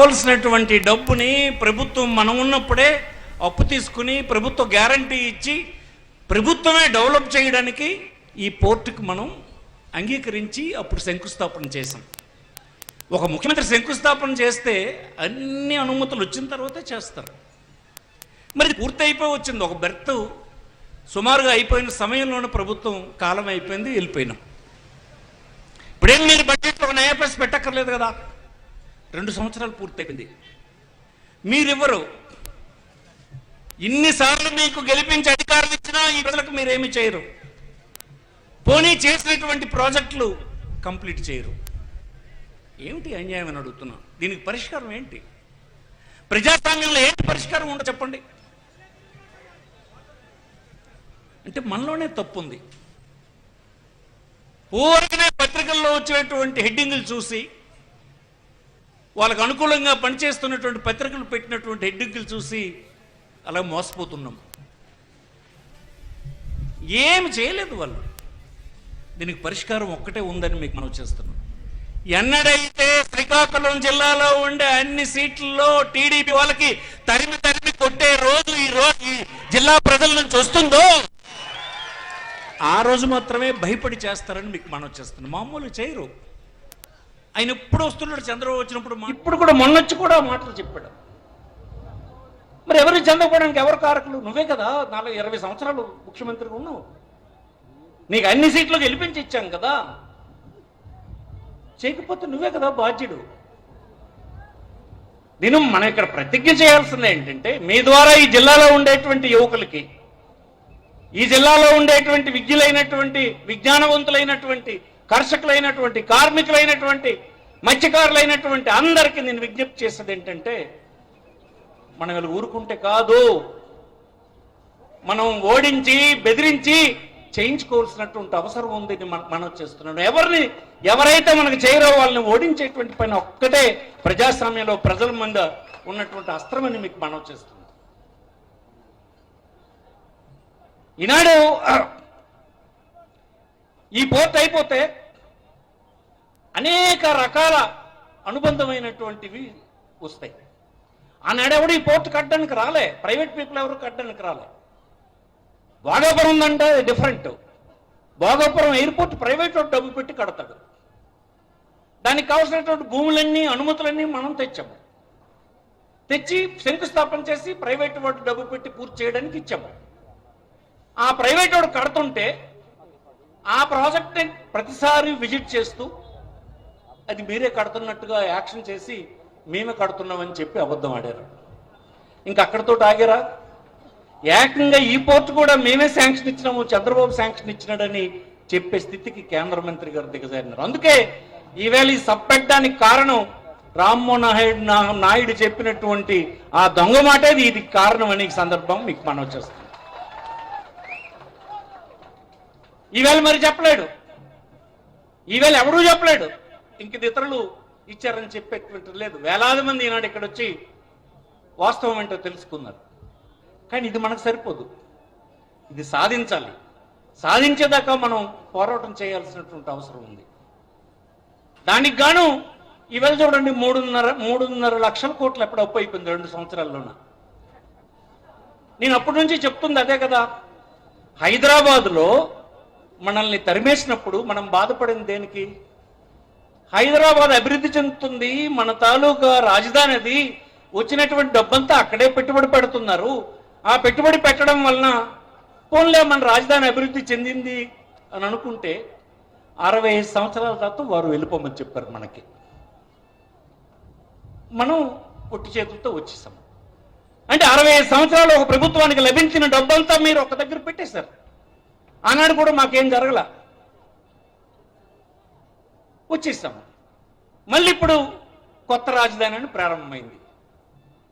కావలసినటువంటి డబ్బుని ప్రభుత్వం మనం ఉన్నప్పుడే అప్పు తీసుకుని ప్రభుత్వ గ్యారంటీ ఇచ్చి ప్రభుత్వమే డెవలప్ చేయడానికి ఈ పోర్టుకు మనం అంగీకరించి అప్పుడు శంకుస్థాపన చేసాం. ఒక ముఖ్యమంత్రి శంకుస్థాపన చేస్తే అన్ని అనుమతులు వచ్చిన తర్వాతే చేస్తారు. మరి పూర్తి అయిపోయి వచ్చింది. ఒక బెర్త్ సుమారుగా అయిపోయిన సమయంలోనే ప్రభుత్వం కాలం అయిపోయింది, వెళ్ళిపోయినాం. ఇప్పుడేం మీరు బడ్జెట్లో ఒక నయా పైసా పెట్టక్కర్లేదు కదా. 2 సంవత్సరాలు పూర్తయింది. మీరెవరు ఇన్నిసార్లు మీకు గెలిపించి అధికారం ఇచ్చినా ఈ ప్రజలకు మీరేమి చేయరు. పోనీ చేసినటువంటి ప్రాజెక్టులు కంప్లీట్ చేయరు. ఏమిటి అన్యాయం అని అడుగుతున్నాం. దీనికి పరిష్కారం ఏంటి? ప్రజాస్వామ్యంలో ఏంటి పరిష్కారం ఉండదు చెప్పండి. అంటే మనలోనే తప్పు ఉంది. ఊరికనే పత్రికల్లో వచ్చేటువంటి హెడ్డింగులు చూసి వాళ్ళకు అనుకూలంగా పనిచేస్తున్నటువంటి పత్రికలు పెట్టినటువంటి హెడ్డింగులు చూసి అలా మోసపోతున్నాం. ఏమి చేయలేదు వాళ్ళు. దీనికి పరిష్కారం ఒక్కటే ఉందని మీకు మనం చేస్తున్నాం. ఎన్నడైతే శ్రీకాకుళం జిల్లాలో ఉండే అన్ని సీట్లలో టీడీపీ వాళ్ళకి తరిమి కొట్టే రోజు ఈ జిల్లా ప్రజల నుంచి వస్తుందో ఆ రోజు మాత్రమే భయపడి చేస్తారని మీకు మనం చేస్తున్నాం. మామూలు చేయరు. ఆయన ఎప్పుడు వస్తున్నాడు, చంద్రబాబు వచ్చినప్పుడు ఇప్పుడు కూడా మొన్నొచ్చి కూడా మాటలు చెప్పాడు. మరి ఎవరు చంద్రపోవడానికి ఎవరు కారకులు? నువ్వే కదా. 20 సంవత్సరాలు ముఖ్యమంత్రిగా ఉన్నావు. నీకు అన్ని సీట్లు గెలిపించి ఇచ్చాం కదా. చేయకపోతే నువ్వే కదా బాధ్యుడు. దీని మనం ఇక్కడ ప్రతిజ్ఞ చేయాల్సింది ఏంటంటే, మీ ద్వారా ఈ జిల్లాలో ఉండేటువంటి యువకులకి, ఈ జిల్లాలో ఉండేటువంటి విద్యులైనటువంటి విజ్ఞానవంతులైనటువంటి కర్షకులైనటువంటి కార్మికులైనటువంటి మత్స్యకారులైనటువంటి అందరికీ నేను విజ్ఞప్తి చేసేది ఏంటంటే, మనం వీళ్ళు ఊరుకుంటే కాదు, మనం ఓడించి బెదిరించి చేయించుకోవాల్సినటువంటి అవసరం ఉంది. మనం చేస్తున్నాం. ఎవరైతే మనకు చేయరో వాళ్ళని ఓడించేటువంటి పైన ఒక్కటే ప్రజాస్వామ్యంలో ప్రజల మీద ఉన్నటువంటి అస్త్రమని మీకు మనం చేస్తుంది. ఈనాడు ఈ పోర్ట్ అయిపోతే అనేక రకాల అనుబంధమైనటువంటివి వస్తాయి. ఆనాడు ఎవడు ఈ పోర్ట్ కట్టడానికి రాలే. ప్రైవేట్ పీపుల్ ఎవరు కట్టడానికి రాలే. భోగాపురం ఉందంటే డిఫరెంట్. భోగాపురం ఎయిర్పోర్ట్ ప్రైవేట్ వాడు డబ్బు పెట్టి కడతాడు. దానికి కావాల్సినటువంటి భూములన్నీ అనుమతులన్నీ మనం తెచ్చాము. తెచ్చి శంకుస్థాపన చేసి ప్రైవేట్ వాడు డబ్బు పెట్టి పూర్తి చేయడానికి ఇచ్చాము. ఆ ప్రైవేట్ వాడు కడుతుంటే ఆ ప్రాజెక్ట్ని ప్రతిసారి విజిట్ చేస్తూ అది మీరే కడుతున్నట్టుగా యాక్షన్ చేసి మేమే కడుతున్నామని చెప్పి అబద్ధం ఆడారు. ఇంకా అక్కడితో ఆగారా? ఏకంగా ఈ పోర్టు కూడా మేమే శాంక్షన్ ఇచ్చినాము, చంద్రబాబు శాంక్షన్ ఇచ్చినాడని చెప్పే స్థితికి కేంద్ర మంత్రి గారు దిగజారినారు. అందుకే ఈవేళ ఈ సబ్ పెట్టడానికి కారణం రామ్మోహన్ నాయుడు చెప్పినటువంటి ఆ దొంగ మాటే ఇది కారణం అనే సందర్భం మీకు మనం చేస్తాం. ఈవేళ మరి చెప్పలేడు. ఈవేళ ఎవడూ చెప్పలేడు. ఇంక ఇతరులు ఇచ్చారని చెప్పేటువంటి లేదు. వేలాది మంది ఈనాడు ఇక్కడ వచ్చి వాస్తవం ఏంటో తెలుసుకున్నారు. కానీ ఇది మనకు సరిపోదు. ఇది సాధించాలి. సాధించేదాకా మనం పోరాటం చేయాల్సినటువంటి అవసరం ఉంది. దానికి గాను ఈవేళ చూడండి 3.5 లక్షల కోట్లు ఎప్పుడు అప్పు అయిపోయింది 2 సంవత్సరాల్లోన. నేను అప్పటి నుంచి చెప్తుంది అదే కదా. హైదరాబాద్లో మనల్ని తరిమేసినప్పుడు మనం బాధపడింది దేనికి? హైదరాబాద్ అభివృద్ధి చెందుతుంది, మన తాలూకా రాజధాని అది, వచ్చినటువంటి డబ్బంతా అక్కడే పెట్టుబడి పెడుతున్నారు. ఆ పెట్టుబడి పెట్టడం వలన పోన్లే మన రాజధాని అభివృద్ధి చెందింది అని అనుకుంటే 65 సంవత్సరాల తర్వాత వారు వెళ్ళిపోమని చెప్పారు మనకి. మనం ఒట్టి చేతులతో వచ్చేసాం. అంటే 65 సంవత్సరాలు ఒక ప్రభుత్వానికి లభించిన డబ్బంతా మీరు ఒక దగ్గర పెట్టేశారు. ఆనాడు కూడా మాకేం జరగల, వచ్చేసాము. మళ్ళీ ఇప్పుడు కొత్త రాజధాని అని ప్రారంభమైంది.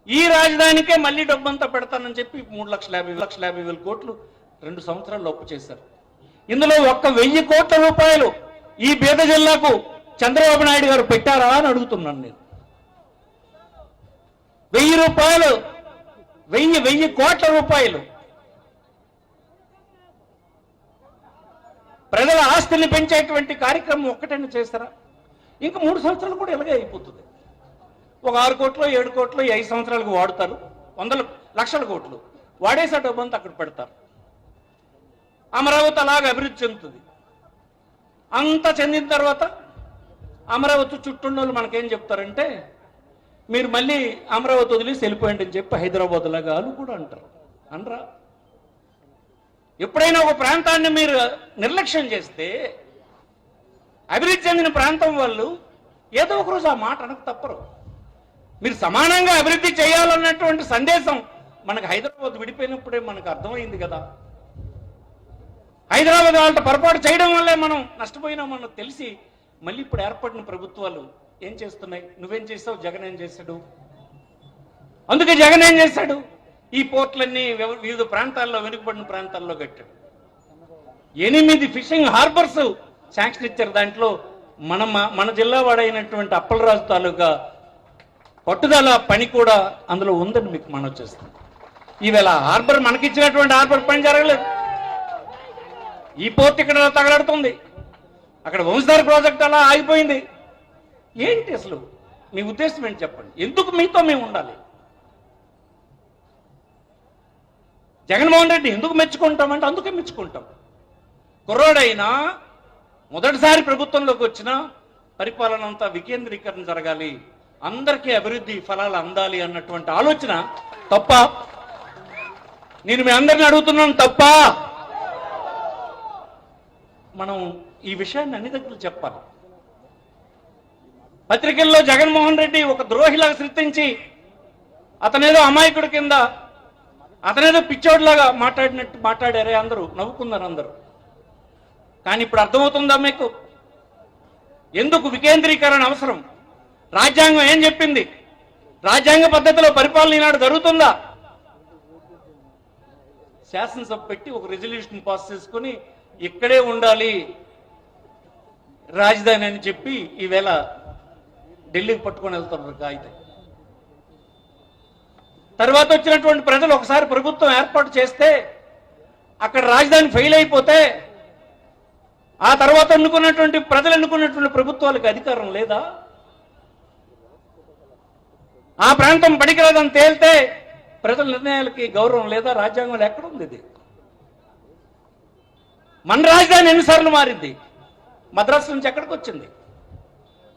ఈ రాజధానికే మళ్ళీ డబ్బంతా పెడతానని చెప్పి 3,50,000 కోట్లు 2 సంవత్సరాల్లో అప్పు చేశారు. ఇందులో 1,000 కోట్ల రూపాయలు ఈ బీద జిల్లాకు చంద్రబాబు నాయుడు గారు పెట్టారా అని అడుగుతున్నాను నేను. 1,000 కోట్ల రూపాయలు ప్రజల ఆస్తుల్ని పెంచేటువంటి కార్యక్రమం ఒక్కటైనా చేస్తారా? ఇంకా 3 సంవత్సరాలు కూడా ఇలాగే అయిపోతుంది. ఒక 6 కోట్లు 7 కోట్లు 5 సంవత్సరాలకు వాడుతారు, వందల లక్షల కోట్లు వాడేసే డబ్బంతా అక్కడ పెడతారు. అమరావతి అలాగ అభివృద్ధి చెందుతుంది. అంతా చెందిన తర్వాత అమరావతి చుట్టూన్నోళ్ళు మనకేం చెప్తారంటే, మీరు మళ్ళీ అమరావతి వదిలేసి వెళ్ళిపోయండి అని చెప్పి హైదరాబాద్ లాగా వాళ్ళు కూడా అంటారు. అనరా? ఎప్పుడైనా ఒక ప్రాంతాన్ని మీరు నిర్లక్ష్యం చేస్తే అభివృద్ధి చెందిన ప్రాంతం వాళ్ళు ఏదో ఒక రోజు ఆ మాట అనకు తప్పరు. మీరు సమానంగా అభివృద్ధి చేయాలన్నటువంటి సందేశం మనకు హైదరాబాద్ విడిపోయినప్పుడే మనకు అర్థమైంది కదా. హైదరాబాద్ వాళ్ళతో పొరపాటు చేయడం వల్లే మనం నష్టపోయినామన్న తెలిసి మళ్ళీ ఇప్పుడు ఏర్పడిన ప్రభుత్వాలు ఏం చేస్తున్నాయి? నువ్వేం చేస్తావు, జగన్ ఏం చేశాడు? అందుకే జగన్ ఏం చేశాడు? ఈ పోర్ట్లన్నీ వివిధ ప్రాంతాల్లో, వెనుకబడిన ప్రాంతాల్లో కట్టాడు. 8 ఫిషింగ్ హార్బర్స్ శాంక్షన్ ఇచ్చారు. దాంట్లో మన జిల్లా వాడైనటువంటి అప్పలరాజు తాలూకా పట్టుదల పని కూడా అందులో ఉందని మీకు మనం చేస్తుంది. ఈవేళ హార్బర్ మనకిచ్చినటువంటి హార్బర్ పని జరగలేదు. ఈ పోర్ట్ ఇక్కడ తగలడుతుంది, అక్కడ వంశధార ప్రాజెక్ట్ అలా ఆగిపోయింది. ఏంటి అసలు మీ ఉద్దేశం ఏంటి చెప్పండి? ఎందుకు మీతో మేము ఉండాలి? జగన్మోహన్ రెడ్డి ఎందుకు మెచ్చుకుంటామంటే అందుకే మెచ్చుకుంటాం. కుర్రోడైనా మొదటిసారి ప్రభుత్వంలోకి వచ్చిన పరిపాలన అంతా వికేంద్రీకరణ జరగాలి, అందరికీ అభివృద్ధి ఫలాలు అందాలి అన్నటువంటి ఆలోచన తప్ప? నేను మీ అందరిని అడుగుతున్నాను, తప్ప? మనం ఈ విషయాన్ని అన్ని దగ్గర చెప్పాలి. పత్రికల్లో జగన్మోహన్ రెడ్డి ఒక ద్రోహిలాగా సృష్టించి అతనేదో అమాయకుడి కింద, అతనేదో పిచ్చోడిలాగా మాట్లాడారే, అందరూ నవ్వుకున్నారు అందరూ. కానీ ఇప్పుడు అర్థమవుతుందా మీకు ఎందుకు వికేంద్రీకరణ అవసరం? రాజ్యాంగం ఏం చెప్పింది? రాజ్యాంగ పద్ధతిలో పరిపాలన ఈనాడు జరుగుతుందా? శాసనసభ పెట్టి ఒక రెజల్యూషన్ పాస్ చేసుకుని ఇక్కడే ఉండాలి రాజధాని అని చెప్పి ఈవేళ ఢిల్లీకి పట్టుకొని వెళ్తున్నారు కాగితం. తర్వాత వచ్చినటువంటి ప్రజలు ఒకసారి ప్రభుత్వం ఏర్పాటు చేస్తే అక్కడ రాజధాని ఫెయిల్ అయిపోతే ఆ తర్వాత ఎన్నుకున్నటువంటి ప్రజలు ఎన్నుకున్నటువంటి ప్రభుత్వాలకు అధికారం లేదా? ఆ ప్రాంతం పనికిరాదని తేలితే ప్రజల నిర్ణయాలకి గౌరవం లేదా? రాజ్యాంగంలో ఎక్కడుంది ఇది? మన రాజధాని ఎన్నిసార్లు మారింది? మద్రాసు నుంచి ఎక్కడికి వచ్చింది?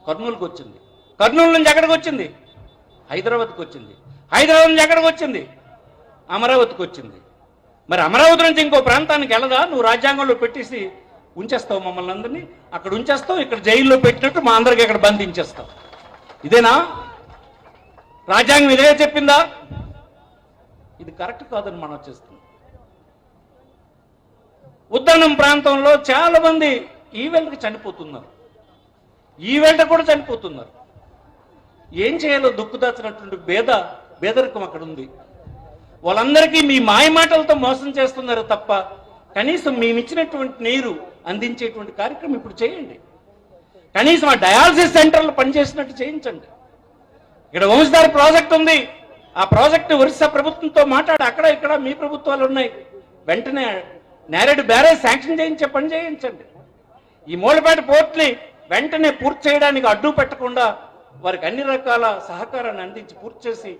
కర్నూలుకి వచ్చింది. కర్నూలు నుంచి ఎక్కడికి వచ్చింది? హైదరాబాద్కి వచ్చింది. హైదరాబాద్ నుంచి ఎక్కడికి వచ్చింది? అమరావతికి వచ్చింది. మరి అమరావతి నుంచి ఇంకో ప్రాంతానికి వెళ్ళదా? నువ్వు రాజ్యాంగంలో పెట్టేసి ఉంచేస్తావు మమ్మల్ని అందరినీ, అక్కడ ఉంచేస్తావు, ఇక్కడ జైల్లో పెట్టినట్టు మా అందరికి ఇక్కడ బంధించేస్తావు. ఇదేనా రాజ్యాంగం? ఇదే చెప్పిందా? ఇది కరెక్ట్ కాదని మనం చేస్తున్నాం. ఉద్దానం ప్రాంతంలో చాలా మంది ఈవెంట్కి చనిపోతున్నారు, ఈవెంట్ కూడా చనిపోతున్నారు. ఏం చేయాలో దుక్కుదాచినటువంటి పేదరికం అక్కడ ఉంది. వాళ్ళందరికీ మీ మాయ మాటలతో మోసం చేస్తున్నారు తప్ప కనీసం మేమిచ్చినటువంటి నీరు అందించేటువంటి కార్యక్రమం ఇప్పుడు చేయండి. కనీసం ఆ డయాలసిస్ సెంటర్లు పనిచేసినట్టు చేయించండి. ఇక్కడ వంశధార ప్రాజెక్ట్ ఉంది, ఆ ప్రాజెక్టు ఒరిస్సా ప్రభుత్వంతో మాట్లాడి అక్కడ ఇక్కడ మీ ప్రభుత్వాలు ఉన్నాయి, వెంటనే నేరేడు బ్యారేజ్ శాంక్షన్ చేయించే పని చేయించండి. ఈ మూలపేట పోర్ట్ని వెంటనే పూర్తి చేయడానికి అడ్డు పెట్టకుండా వారికి అన్ని రకాల సహకారాన్ని అందించి పూర్తి చేసి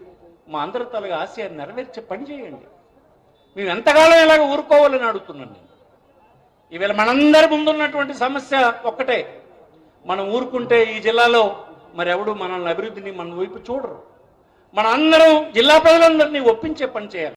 మా అందరి తలగా ఆశయాన్ని నెరవేర్చే పని చేయండి. మేము ఎంతకాలం ఇలాగ ఊరుకోవాలని అడుగుతున్నాను నేను. ఈవేళ మనందరి ముందున్నటువంటి సమస్య ఒక్కటే, మనం ఊరుకుంటే ఈ జిల్లాలో మరి ఎవడు మనల్ని అభివృద్ధిని మన వైపు చూడరు. మన అందరం జిల్లా ప్రజలందరినీ ఒప్పించే పని చేయాలి.